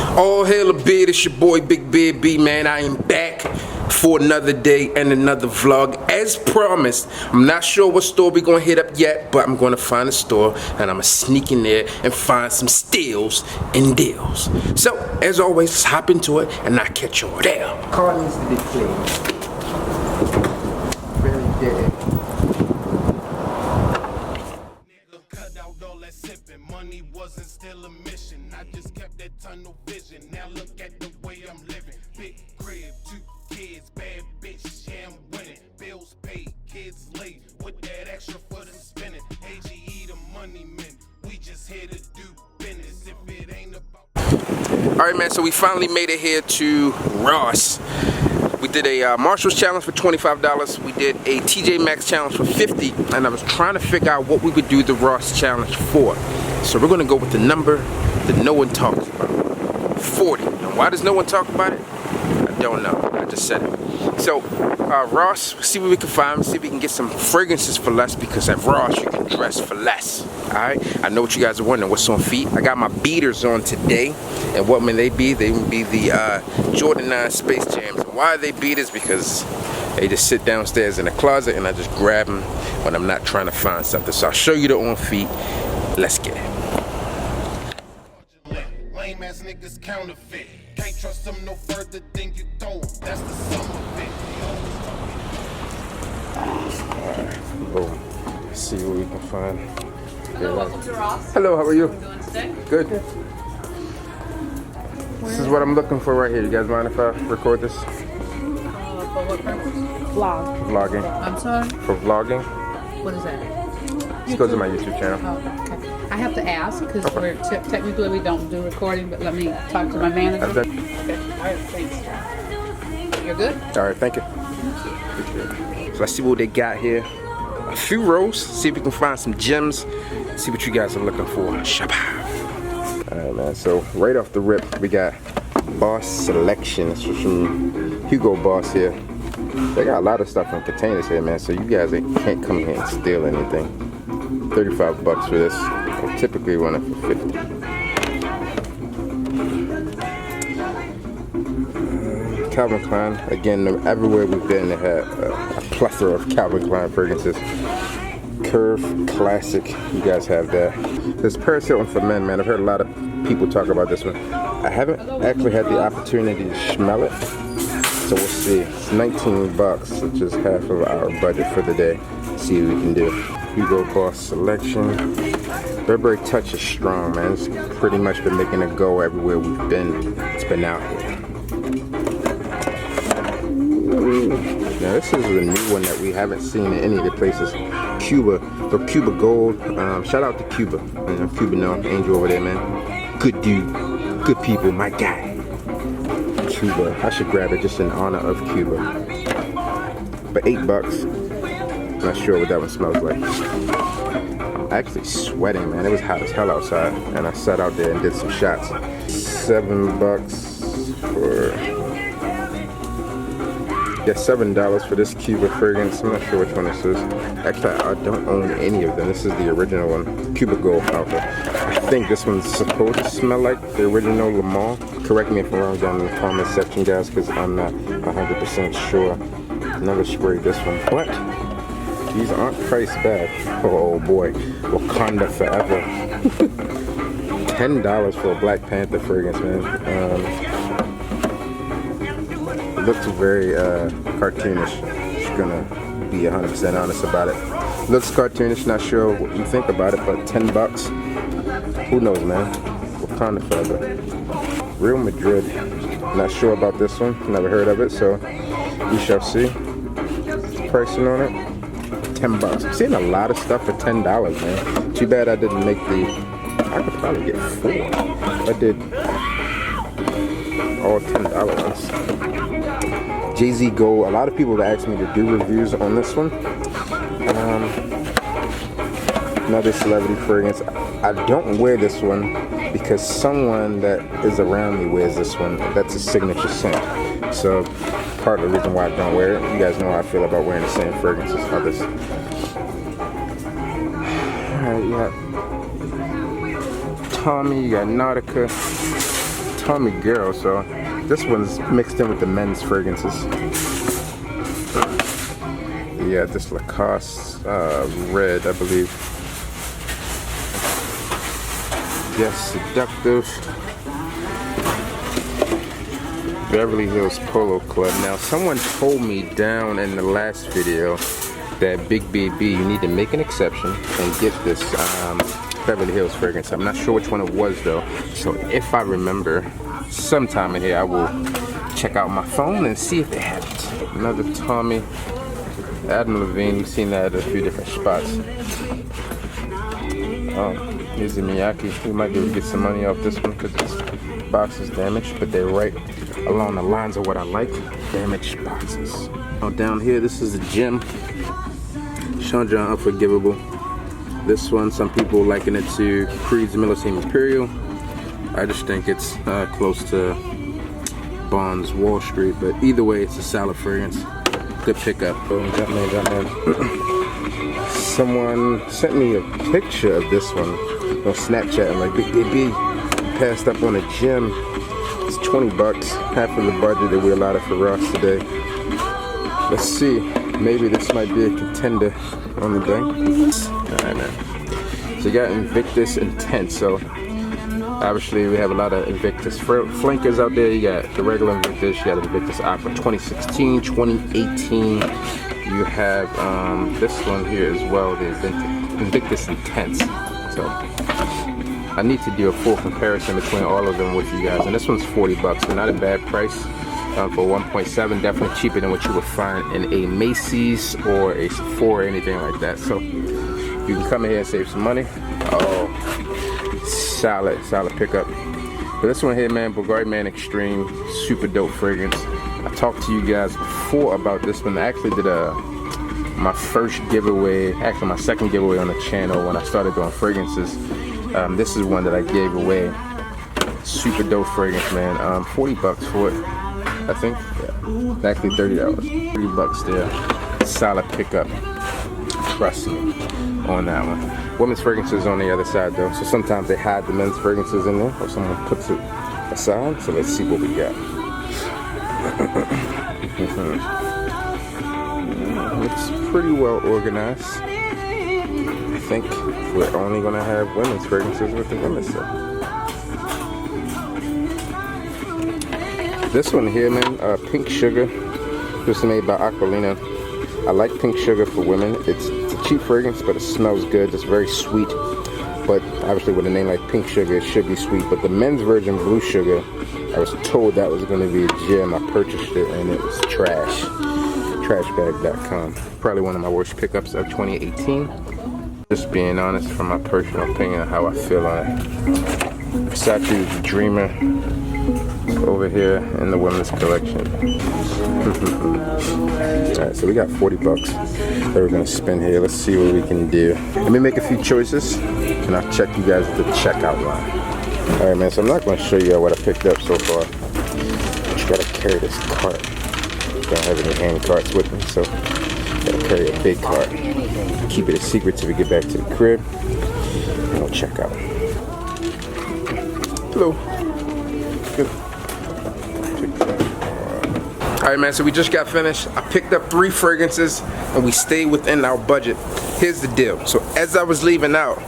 All hail a beard, it's your boy Big Beard B, man. I am back for another day and another vlog. As promised, I'm not sure what store we're gonna hit up yet, but I'm gonna find a store and I'm gonna sneak in there and find some steals and deals. So, as always, let's hop into it and not catch y'all there. Car needs to be clean. Really did it. Money wasn't still a mission. I just kept that tunnel vision. Now look at the way I'm living. Big crib, 2 kids, bad bitch, yeah, I'm winning. Bills paid, kids late, with that extra for them spinning. AGE the money men, we just here to do business. If it ain't about. Alright, man, so we finally made it here to Ross. We did a Marshall's challenge for $25. We did a TJ Maxx challenge for $50, and I was trying to figure out what we would do the Ross challenge for. So we're gonna go with the number that no one talks about, 40. And why does no one talk about it? I don't know. I just said it. So Ross, see what we can find. See if we can get some fragrances for less, because at Ross you can dress for less. All right. I know what you guys are wondering. What's on feet? I got my beaters on today, and what may they be? They would be the Jordan 9 Space Jams. And why are they beaters? Because they just sit downstairs in the closet, and I just grab them when I'm not trying to find something. So I'll show you the on feet. Let's get it. Lame ass niggas counterfeit. Can't trust them no further than you told. That's the sum of it. Alright, boom. Let's see what we can find. Hello, welcome to Ross. Hello, how are you? How are you doing today? Good. This is what I'm looking for right here. You guys mind if I record this? For what purpose? Vlog. Vlogging. I'm sorry? For vlogging? What is that? Just go to my YouTube channel. Oh, okay. I have to ask because we're technically we don't do recording, but let me talk to my manager. I've done. Okay. All right, thanks. You're good? Alright, thank you. So let's see what they got here. A few rows. See if we can find some gems. See what you guys are looking for. Shabba. Alright, man. So right off the rip, we got Boss Selection. It's from Hugo Boss here. They got a lot of stuff in containers here, man. So you guys can't come here and steal anything. 35 bucks for this. I typically run it for 50. Calvin Klein. Again, everywhere we've been, they had a plethora of Calvin Klein fragrances. Curve Classic. You guys have that. This Paris Hilton for men, man. I've heard a lot of people talk about this one. I haven't actually had the opportunity to smell it. So we'll see. It's 19 bucks, which is half of our budget for the day. See what we can do. Hugo Boss Selection. Burberry Touch is strong, man. It's pretty much been making a go everywhere we've been. It's been out here. Now this is a new one that we haven't seen in any of the places. Cuba, the Cuba Gold. Shout out to Cuba. You know, Cuba, no, Angel over there, man. Good dude, good people, my guy. Cuba. I should grab it just in honor of Cuba. But 8 bucks. Not sure what that one smells like. I'm actually sweating, man. It was hot as hell outside, and I sat out there and did some shots. 7 bucks for. Yeah, $7 for this Cuba fragrance. I'm not sure which one this is. Actually, I don't own any of them. This is the original one, Cuba Gold Alpha. I think this one's supposed to smell like the original Le Mans. Correct me if I'm wrong down in the comment section, guys, because I'm not 100% sure. Never sprayed this one, but these aren't priced bad. Oh boy, Wakanda forever. $10 for a Black Panther fragrance, man. It looks very cartoonish. Just gonna be 100% honest about it. Looks cartoonish, not sure what you think about it, but 10 bucks. Who knows, man? Wakanda forever. Real Madrid. Not sure about this one. Never heard of it, so we shall see. Pricing on it, 10 bucks. I'm seeing a lot of stuff for $10, man. Too bad I didn't make the. I could probably get 4. I did all $10 ones. Jay-Z Gold. A lot of people have asked me to do reviews on this one. Another celebrity fragrance. I don't wear this one because someone that is around me wears this one. That's a signature scent. So part of the reason why I don't wear it. You guys know how I feel about wearing the same fragrance as others. Alright, You got Tommy, you got Nautica, Tommy Girl. So this one's mixed in with the men's fragrances. Yeah, this Lacoste red, I believe. Yes, Seductive. Beverly Hills Polo Club. Now, someone told me down in the last video that Big BB, you need to make an exception and get this Beverly Hills fragrance. I'm not sure which one it was though. So if I remember, sometime in here I will check out my phone and see if they have it. Another Tommy. Adam Levine, we've seen that at a few different spots. Oh, here's the Miyake. We might be able to get some money off this one because this box is damaged, but they're right along the lines of what I like, damaged boxes. Now down here, this is the gym. Chandra Unforgivable. This one, some people liken it to Creed's Millicene Imperial. I just think it's close to Bond's Wall Street, but either way, it's a solid fragrance. Good pickup. Boom, jump in. Someone sent me a picture of this one on Snapchat. I'm like, Big BB passed up on a gym. It's 20 bucks, half of the budget that we allotted for Ross today. Let's see, maybe this might be a contender on the day. Alright, man. So you got Invictus Intense. So obviously we have a lot of Invictus flankers out there. You got the regular Invictus, you got Invictus Aqua 2016, 2018. You have this one here as well, the Invictus Intense. So I need to do a full comparison between all of them with you guys. And this one's 40 bucks, so not a bad price for 1.7. Definitely cheaper than what you would find in a Macy's or a Sephora or anything like that. So you can come in here and save some money. Oh, solid pickup. But this one here, man, Bogart Man Extreme, super dope fragrance. I talked to you guys before about this one. I actually did my first giveaway, actually my second giveaway on the channel when I started doing fragrances. This is one that I gave away. Super dope fragrance, man. 40 bucks for it, I think. Yeah. Actually $30. 30 bucks there. Solid pickup. Trust me on that one. Women's fragrances on the other side though. So sometimes they hide the men's fragrances in there or someone puts it aside. So let's see what we got. It's pretty well organized. I think we're only gonna have women's fragrances with the women's set. This one here, man, Pink Sugar. This is made by Aquilina. I like Pink Sugar for women. It's a cheap fragrance, but it smells good. It's very sweet. But obviously with a name like Pink Sugar, it should be sweet. But the men's version, Blue Sugar, I was told that was gonna be a gem. I purchased it and it was trash. Trashbag.com. Probably one of my worst pickups of 2018. Just being honest from my personal opinion, how I feel on it. Versace's Dreamer over here in the women's collection. Alright, so we got 40 bucks that we're gonna spend here. Let's see what we can do. Let me make a few choices and I'll check you guys at the checkout line. Alright, man, so I'm not gonna show you what I picked up so far. Just gotta carry this cart. Don't have any hand carts with me, so gotta carry a big cart. Keep it a secret till we get back to the crib and we'll check out. Hello. Good. Alright, man, so we just got finished. I picked up 3 fragrances and we stayed within our budget. Here's the deal. So as I was leaving out,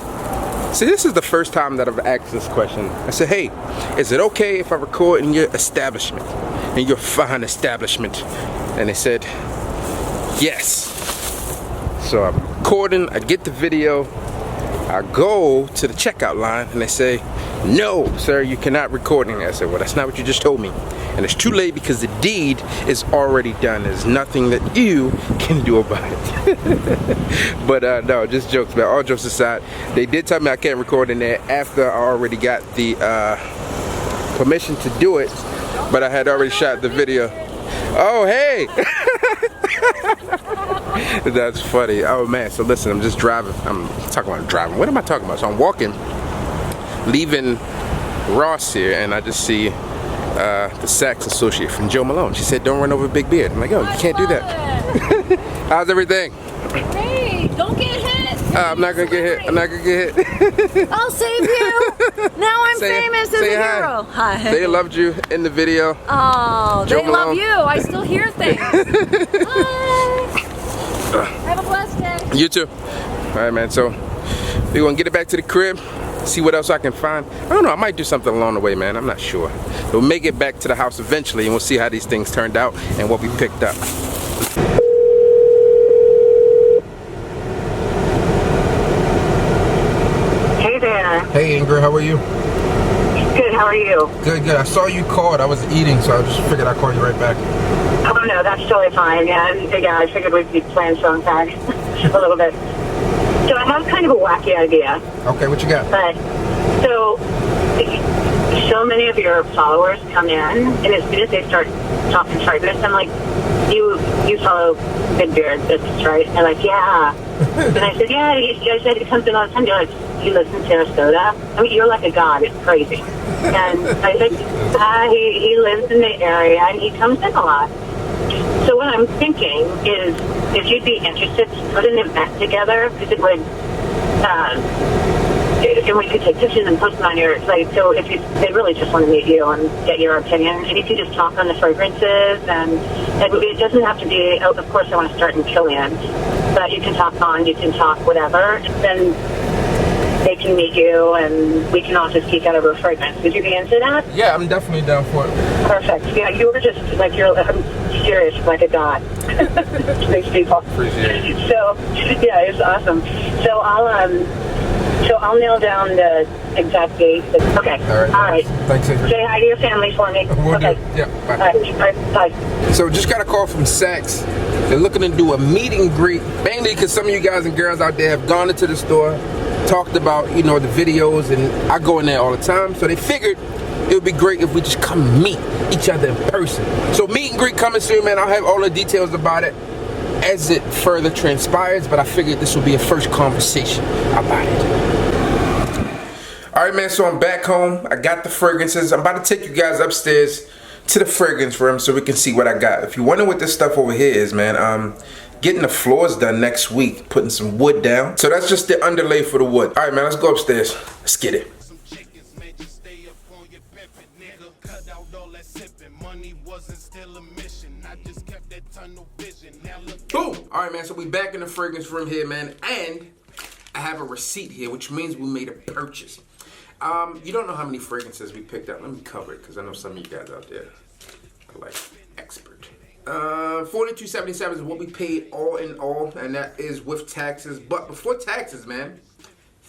see, this is the first time that I've asked this question. I said, hey, is it okay if I record in your establishment, in your fine establishment? And they said, yes. So I'm recording, I get the video, I go to the checkout line and they say, no, sir, you cannot record in there. I said, well, that's not what you just told me. And it's too late because the deed is already done. There's nothing that you can do about it. But no, just jokes, man. All jokes aside, they did tell me I can't record in there after I already got the permission to do it, but I had already shot the video. Oh, hey! That's funny. Oh man, so listen, I'm just driving. I'm talking about driving. What am I talking about? So I'm walking, leaving Ross here, and I just see the sax associate from Joe Malone. She said, don't run over Big Beard. I'm like, oh, you can't do that. How's everything? Hey, don't get hit. I'm not gonna get hit. I'm not gonna get hit. I'll save you. Now I'm famous as a hero. Hi. They loved you in the video. Oh, Joe they love Malone. you. I still hear things. Bye. Have a blessed day. You too. All right, man. So we're gonna get it back to the crib. See what else I can find. I don't know. I might do something along the way, man. I'm not sure. We'll make it back to the house eventually, and we'll see how these things turned out and what we picked up. Hey there. Hey, Ingrid. How are you? Good, how are you? Good, good. I saw you called. I was eating, so I just figured I'd call you right back. Oh no, that's totally fine. Yeah, I figured we'd be playing phone tag a little bit. So I have kind of a wacky idea. Okay, what you got? But so many of your followers come in, and as soon as they start talking fragrance, I'm like, you follow Big Beard business, right? And they're like, yeah. And I said, yeah. I said he comes in all the time. You're like, he lives in Sarasota. I mean, you're like a god. It's crazy. And I said, he lives in the area, and he comes in a lot. So what I'm thinking is, if you'd be interested to put an event together, because it would, and we could take pictures and post them on your site. So if they really just want to meet you and get your opinion, and you can just talk on the fragrances, and it doesn't have to be. Of course, I want to start in Killian, but you can talk whatever. Then they can meet you, and we can all just geek out over a fragrance. Would you be into that? Yeah, I'm definitely down for it. Perfect. Yeah, you were just like I'm serious, like a god. These people. Appreciate it. So yeah, it's awesome. So I'll nail down the exact date. Okay. All right. Thanks, Ingrid. Say hi to your family for me. Will do. Okay. Yeah, bye. All right. Bye. So just got a call from Saks. They're looking to do a meet and greet, mainly because some of you guys and girls out there have gone into the store, talked about, the videos, and I go in there all the time. So they figured it would be great if we just come meet each other in person. So meet and greet coming soon, man. I'll have all the details about it as it further transpires, but I figured this will be a first conversation about it. All right, man, so I'm back home. I got the fragrances. I'm about to take you guys upstairs to the fragrance room so we can see what I got. If you wonder what this stuff over here is, man, getting the floors done next week, putting some wood down. So that's just the underlay for the wood. All right, man, let's go upstairs. Let's get it. Boom! All right, man, so we back in the fragrance room here, man, and I have a receipt here, which means we made a purchase. You don't know how many fragrances we picked up. Let me cover it, because I know some of you guys out there are like expert. $42.77 is what we paid all in all, and that is with taxes. But before taxes, man,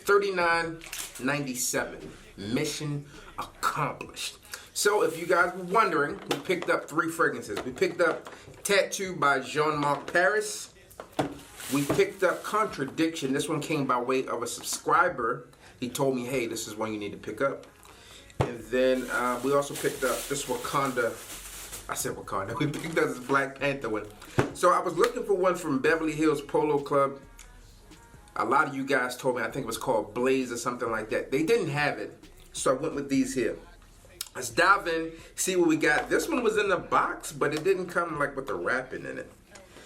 $39.97. Mission accomplished. So if you guys were wondering, we picked up 3 fragrances. We picked up Tattoo by Jean-Marc Paris. We picked up Contradiction. This one came by way of a subscriber. He told me, hey, this is one you need to pick up. And then we also picked up this Wakanda. I said Wakanda. We picked up this Black Panther one. So I was looking for one from Beverly Hills Polo Club. A lot of you guys told me, I think it was called Blaze or something like that. They didn't have it, so I went with these here. Let's dive in, see what we got. This one was in the box, but it didn't come like with the wrapping in it.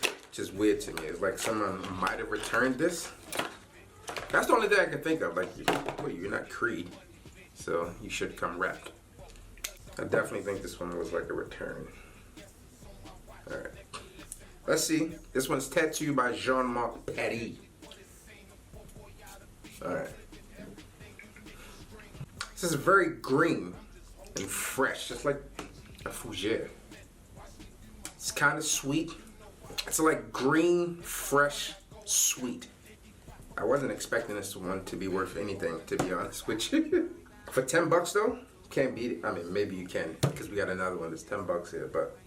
Which is weird to me. It's like someone might have returned this. That's the only thing I can think of. Like, well, you're not Creed, so you should come wrapped. I definitely think this one was like a return. Alright. Let's see. This one's Tattoo by Jean-Marc Paris. Alright. This is very green and fresh, just like a fougere. It's kind of sweet. It's like green, fresh, sweet. I wasn't expecting this one to be worth anything, to be honest with you. For 10 bucks though, can't beat it. I mean, maybe you can, because we got another one that's 10 bucks here, but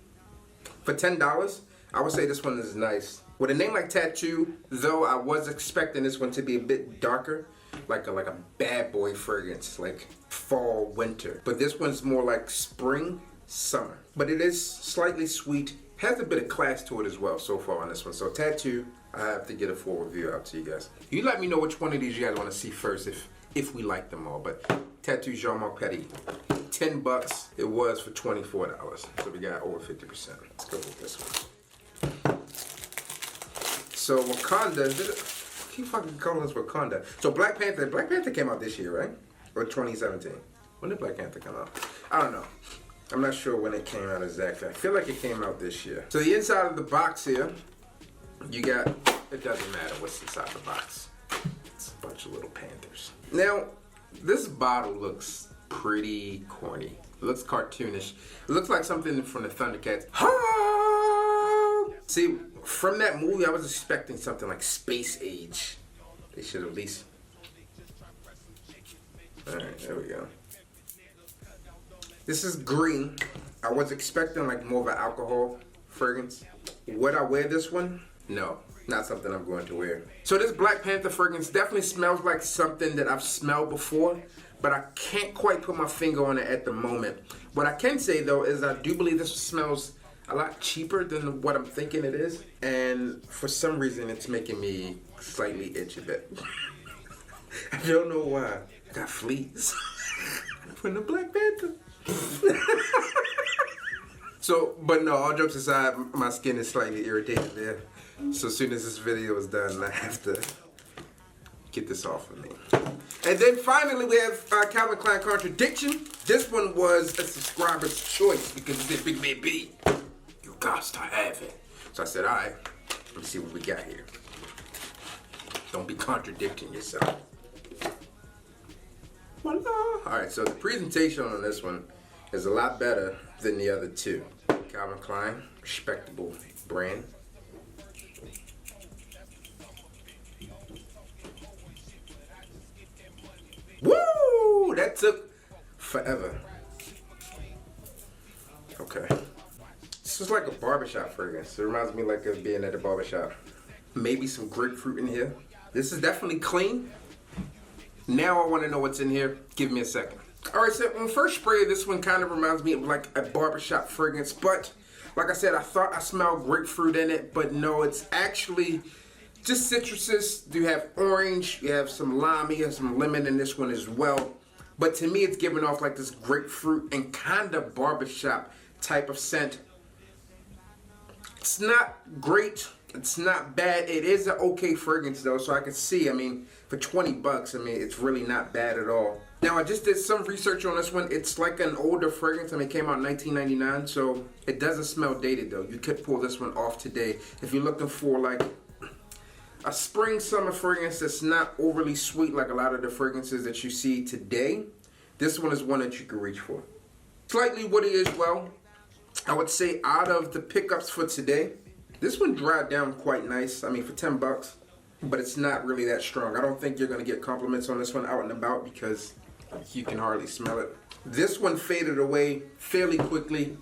for $10, I would say this one is nice. With a name like Tattoo, though, I was expecting this one to be a bit darker, like a bad boy fragrance, like fall, winter. But this one's more like spring, summer. But it is slightly sweet, has a bit of class to it as well so far on this one. So Tattoo, I have to get a full review out to you guys. You let me know which one of these you guys want to see first, if we like them all. But Tattoo Jean-Marc Paris, 10 bucks. It was for $24, so we got over 50%. Let's go with this one. So Wakanda, keep fucking calling this Wakanda. So Black Panther came out this year, right? Or 2017? When did Black Panther come out? I don't know. I'm not sure when it came out exactly. I feel like it came out this year. So the inside of the box here, you got, it doesn't matter what's inside the box. It's a bunch of little Panthers. Now, this bottle looks pretty corny. It looks cartoonish. It looks like something from the Thundercats. See, from that movie, I was expecting something like Space Age. They should at least... Alright, there we go. This is green. I was expecting like more of an alcohol fragrance. Would I wear this one? No, not something I'm going to wear. So this Black Panther fragrance definitely smells like something that I've smelled before, but I can't quite put my finger on it at the moment. What I can say though is I do believe this smells a lot cheaper than what I'm thinking it is, and for some reason it's making me slightly itch a bit. I don't know why. I got fleas from the Black Panther. So, but no, all jokes aside, my skin is slightly irritated there. So as soon as this video is done, I have to get this off of me. And then finally we have Calvin Klein Contradiction. This one was a subscriber's choice because it said, Big Baby, you got to have it. So I said, all right, let's see what we got here. Don't be contradicting yourself. Voila. All right, so the presentation on this one is a lot better than the other two. Calvin Klein, respectable brand. Woo! That took forever. Okay. This is like a barbershop fragrance. It reminds me like of being at the barbershop. Maybe some grapefruit in here. This is definitely clean. Now I want to know what's in here. Give me a second. Alright, so on first spray, this one kind of reminds me of like a barbershop fragrance. But, like I said, I thought I smelled grapefruit in it. But no, it's actually just citruses. You have orange, you have some lime, you have some lemon in this one as well. But to me, it's giving off like this grapefruit and kind of barbershop type of scent. It's not great. It's not bad. It is an okay fragrance though, so I can see, I mean, for 20 bucks, I mean, it's really not bad at all. Now, I just did some research on this one. It's like an older fragrance. I mean, it came out in 1999, so it doesn't smell dated though. You could pull this one off today. If you're looking for like a spring summer fragrance that's not overly sweet like a lot of the fragrances that you see today, this one is one that you can reach for. Slightly woody as well. I would say out of the pickups for today, this one dried down quite nice. I mean, for 10 bucks, but it's not really that strong. I don't think you're gonna get compliments on this one out and about because you can hardly smell it. This one faded away fairly quickly,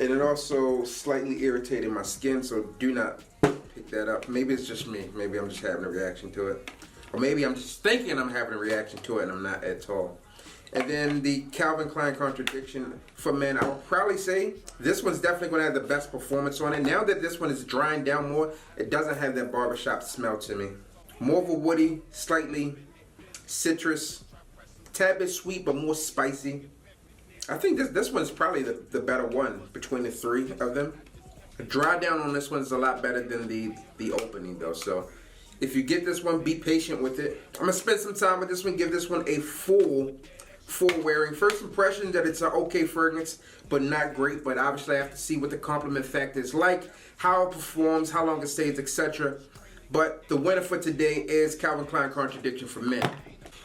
and it also slightly irritated my skin, so do not pick that up. Maybe it's just me. Maybe I'm just having a reaction to it. Or maybe I'm just thinking I'm having a reaction to it and I'm not at all. And then the Calvin Klein Contradiction for men, I would probably say this one's definitely going to have the best performance on it. Now that this one is drying down more, it doesn't have that barbershop smell to me. More of a woody, slightly citrus, tad bit sweet but more spicy. I think this one is probably the better one between the three of them. The dry down on this one is a lot better than the opening though. So if you get this one, be patient with it. I'm going to spend some time with this one, give this one a full wearing. First impression that it's an okay fragrance, but not great. But obviously I have to see what the compliment factor is like, how it performs, how long it stays, etc. But the winner for today is Calvin Klein Contradiction for men.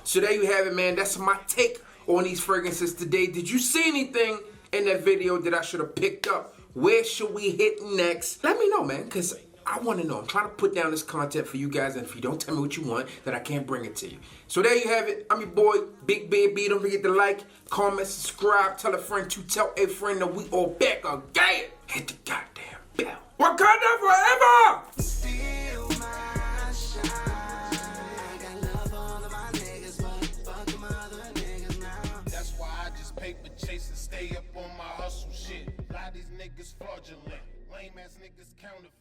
So there you have it, man. That's my take on these fragrances today. Did you see anything in that video that I should have picked up? Where should we hit next? Let me know, man, because I want to know. I'm trying to put down this content for you guys, and if you don't tell me what you want, then I can't bring it to you. So there you have it. I'm your boy, Big Baby. Don't forget to like, comment, subscribe, tell a friend to tell a friend that we all back again. Hit the goddamn bell. Wakanda forever! Steal my shine. I got love all of my niggas, but fuck my other niggas now. That's why I just paper chase and stay up on my hustle shit. A lot of these niggas fraudulent. Lame ass niggas counterfeit.